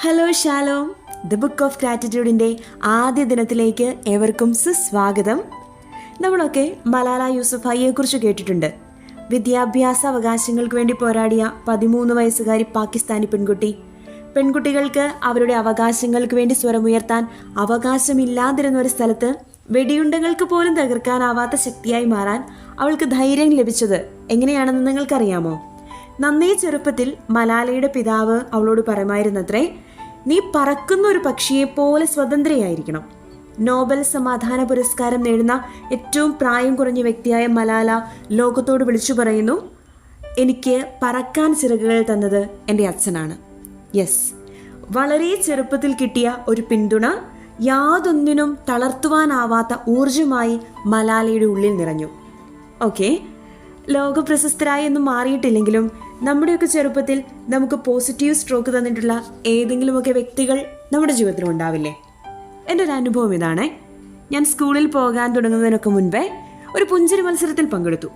Hello shalom, the book of ഗ്രാറ്റിറ്റ്യൂഡിൻ്റെ ആദ്യ ദിനത്തിലേക്ക് ഏവർക്കും സുസ്വാഗതം. നമ്മളൊക്കെ മലാല യൂസഫായിയെക്കുറിച്ച് കേട്ടിട്ടുണ്ട്. വിദ്യാഭ്യാസ അവകാശങ്ങൾക്ക് വേണ്ടി പോരാടിയ 13 വയസ്സുകാരി പാകിസ്ഥാനി പെൺകുട്ടികൾക്ക് അവരുടെ അവകാശങ്ങൾക്ക് വേണ്ടി സ്വരമുയർത്താൻ അവകാശമില്ലാതിരുന്ന ഒരു സ്ഥലത്ത് വെടിയുണ്ടകൾക്ക് പോലും തകർക്കാനാവാത്ത ശക്തിയായി മാറാൻ അവൾക്ക് ധൈര്യം ലഭിച്ചത് എങ്ങനെയാണെന്ന് നിങ്ങൾക്കറിയാമോ? നന്നേ ചെറുപ്പത്തിൽ മലാലയുടെ പിതാവ് അവളോട് പറയുമായിരുന്നത്രേ, നീ പറക്കുന്ന ഒരു പക്ഷിയെപ്പോലെ സ്വതന്ത്രയായിരിക്കണം. നോബൽ സമാധാന പുരസ്കാരം നേടുന്ന ഏറ്റവും പ്രായം കുറഞ്ഞ വ്യക്തിയായ മലാല ലോകത്തോട് വിളിച്ചു പറയുന്നു, എനിക്ക് പറക്കാൻ ചിറകുകൾ തന്നത് എൻ്റെ അച്ഛനാണ്. യെസ്, വളരെ ചെറുപ്പത്തിൽ കിട്ടിയ ഒരു പിന്തുണ യാതൊന്നിനും തളർത്തുവാനാവാത്ത ഊർജമായി മലാലയുടെ ഉള്ളിൽ നിറഞ്ഞു. ഓക്കെ, ലോകപ്രശസ്തരായി ഒന്നും മാറിയിട്ടില്ലെങ്കിലും നമ്മുടെയൊക്കെ ചെറുപ്പത്തിൽ നമുക്ക് പോസിറ്റീവ് സ്ട്രോക്ക് തന്നിട്ടുള്ള ഏതെങ്കിലുമൊക്കെ വ്യക്തികൾ നമ്മുടെ ജീവിതത്തിൽ ഉണ്ടാവില്ലേ? എൻ്റെ ഒരു അനുഭവം ഇതാണ്. ഞാൻ സ്കൂളിൽ പോകാൻ തുടങ്ങുന്നതിനൊക്കെ മുൻപേ ഒരു പുഞ്ചിരി മത്സരത്തിൽ പങ്കെടുത്തു.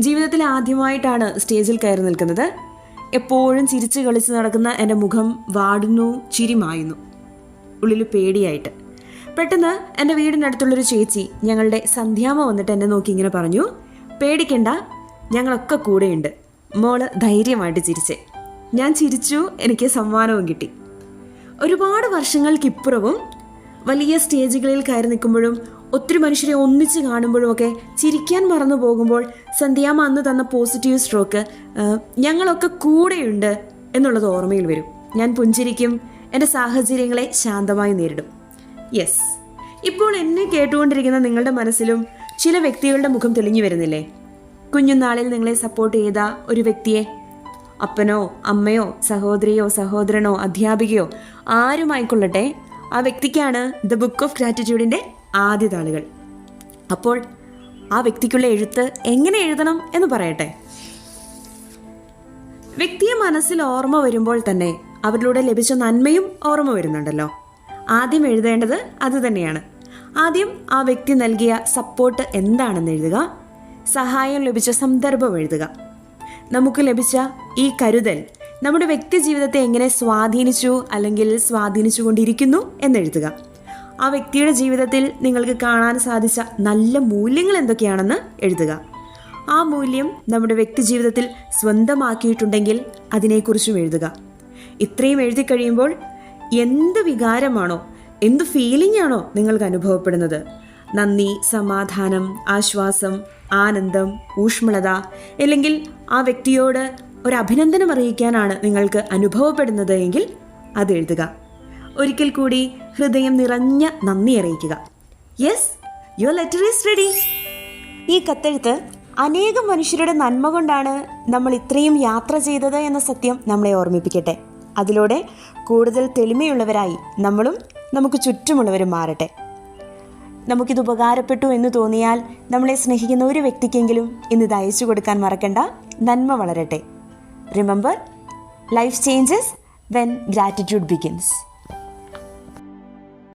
ജീവിതത്തിൽ ആദ്യമായിട്ടാണ് സ്റ്റേജിൽ കയറി നിൽക്കുന്നത്. എപ്പോഴും ചിരിച്ച് കളിച്ച് നടക്കുന്ന എൻ്റെ മുഖം വാടുന്നു, ചിരിമായുന്നു, ഉള്ളിൽ പേടിയായിട്ട്. പെട്ടെന്ന് എൻ്റെ വീടിനടുത്തുള്ളൊരു ചേച്ചി, ഞങ്ങളുടെ സന്ധ്യാമ്മ, വന്നിട്ട് എന്നെ നോക്കി ഇങ്ങനെ പറഞ്ഞു, പേടിക്കണ്ട, ഞങ്ങളൊക്കെ കൂടെയുണ്ട്. മോള് ധൈര്യമായിട്ട് ചിരിച്ചേ. ഞാൻ ചിരിച്ചു, എനിക്ക് സമ്മാനവും കിട്ടി. ഒരുപാട് വർഷങ്ങൾക്കിപ്പുറവും വലിയ സ്റ്റേജുകളിൽ കയറി നിൽക്കുമ്പോഴും ഒത്തിരി മനുഷ്യരെ ഒന്നിച്ച് കാണുമ്പോഴുമൊക്കെ ചിരിക്കാൻ മറന്നു പോകുമ്പോൾ സന്ധ്യാമ്മ അന്ന് തന്ന പോസിറ്റീവ് സ്ട്രോക്ക് ഞങ്ങളൊക്കെ കൂടെയുണ്ട് എന്നുള്ളത് ഓർമ്മയിൽ വരും. ഞാൻ പുഞ്ചിരിക്കും, എൻ്റെ സാഹചര്യങ്ങളെ ശാന്തമായി നേരിടും. യെസ്, ഇപ്പോൾ എന്നെ കേട്ടുകൊണ്ടിരിക്കുന്ന നിങ്ങളുടെ മനസ്സിലും ചില വ്യക്തികളുടെ മുഖം തെളിഞ്ഞു വരുന്നില്ലേ? കുഞ്ഞുനാളിൽ നിങ്ങളെ സപ്പോർട്ട് ചെയ്ത ഒരു വ്യക്തിയെ, അപ്പനോ അമ്മയോ സഹോദരിയോ സഹോദരനോ അധ്യാപികയോ ആരുമായിക്കൊള്ളട്ടെ, ആ വ്യക്തിക്കാണ് ദ ബുക്ക് ഓഫ് ഗ്രാറ്റിറ്റ്യൂഡിൻ്റെ ആദ്യ താളുകൾ. അപ്പോൾ ആ വ്യക്തിക്കുള്ള എഴുത്ത് എങ്ങനെ എഴുതണം എന്ന് പറയട്ടെ. വ്യക്തിയെ മനസ്സിൽ ഓർമ്മ വരുമ്പോൾ തന്നെ അവരിലൂടെ ലഭിച്ച നന്മയും ഓർമ്മ വരുന്നുണ്ടല്ലോ. ആദ്യം എഴുതേണ്ടത് അത് തന്നെയാണ്. ആദ്യം ആ വ്യക്തി നൽകിയ സപ്പോർട്ട് എന്താണെന്ന് എഴുതുക. സഹായം ലഭിച്ച സന്ദർഭം എഴുതുക. നമുക്ക് ലഭിച്ച ഈ കരുതൽ നമ്മുടെ വ്യക്തി ജീവിതത്തെ എങ്ങനെ സ്വാധീനിച്ചു അല്ലെങ്കിൽ സ്വാധീനിച്ചു കൊണ്ടിരിക്കുന്നു എന്നെഴുതുക. ആ വ്യക്തിയുടെ ജീവിതത്തിൽ നിങ്ങൾക്ക് കാണാൻ സാധിച്ച നല്ല മൂല്യങ്ങൾ എന്തൊക്കെയാണെന്ന് എഴുതുക. ആ മൂല്യം നമ്മുടെ വ്യക്തി ജീവിതത്തിൽ സ്വന്തമാക്കിയിട്ടുണ്ടെങ്കിൽ അതിനെക്കുറിച്ചും എഴുതുക. ഇത്രയും എഴുതി കഴിയുമ്പോൾ എന്ത് വികാരമാണോ, എന്ത് ഫീലിംഗ് ആണോ നിങ്ങൾക്ക് അനുഭവപ്പെടുന്നത്, നന്ദി, സമാധാനം, ആശ്വാസം, ആനന്ദം, ഊഷ്മളത, അല്ലെങ്കിൽ ആ വ്യക്തിയോട് ഒരു അഭിനന്ദനം അറിയിക്കാനാണ് നിങ്ങൾക്ക് അനുഭവപ്പെടുന്നത് എങ്കിൽ അത് എഴുതുക. ഒരിക്കൽ കൂടി ഹൃദയം നിറഞ്ഞ നന്ദി അറിയിക്കുക. Yes, your letter is ready. ഈ കത്തെഴുത്ത് അനേകം മനുഷ്യരുടെ നന്മ കൊണ്ടാണ് നമ്മൾ ഇത്രയും യാത്ര ചെയ്തത് എന്ന സത്യം നമ്മളെ ഓർമ്മിപ്പിക്കട്ടെ. അതിലൂടെ കൂടുതൽ തെളിമയുള്ളവരായി നമ്മളും നമുക്ക് ചുറ്റുമുള്ളവരും മാറട്ടെ. നമുക്കിത് ഉപകാരപ്പെട്ടു എന്ന് തോന്നിയാൽ നമ്മളെ സ്നേഹിക്കുന്ന ഒരു വ്യക്തിക്കെങ്കിലും ഇന്നിത് അയച്ചു കൊടുക്കാൻ മറക്കണ്ട. നന്മ വളരട്ടെ. Remember, life changes when gratitude begins.